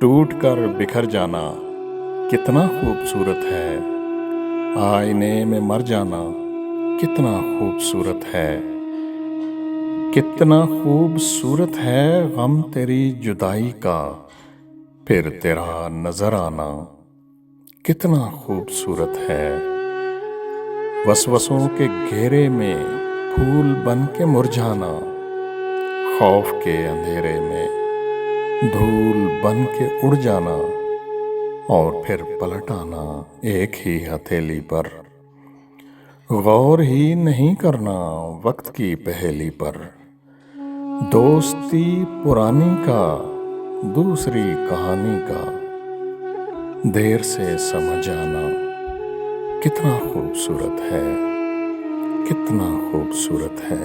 ٹوٹ کر بکھر جانا کتنا خوبصورت ہے، آئینے میں مر جانا کتنا خوبصورت ہے، کتنا خوبصورت ہے غم تیری جدائی کا، پھر تیرا نظر آنا کتنا خوبصورت ہے، وسوسوں کے گھیرے میں پھول بن کے مرجھانا، خوف کے اندھیرے میں دھول بن کے اڑ جانا، اور پھر پلٹ آنا ایک ہی ہتھیلی پر، غور ہی نہیں کرنا وقت کی پہیلی پر، دوستی پرانی کا دوسری کہانی کا دیر سے سمجھ آنا کتنا خوبصورت ہے، کتنا خوبصورت ہے۔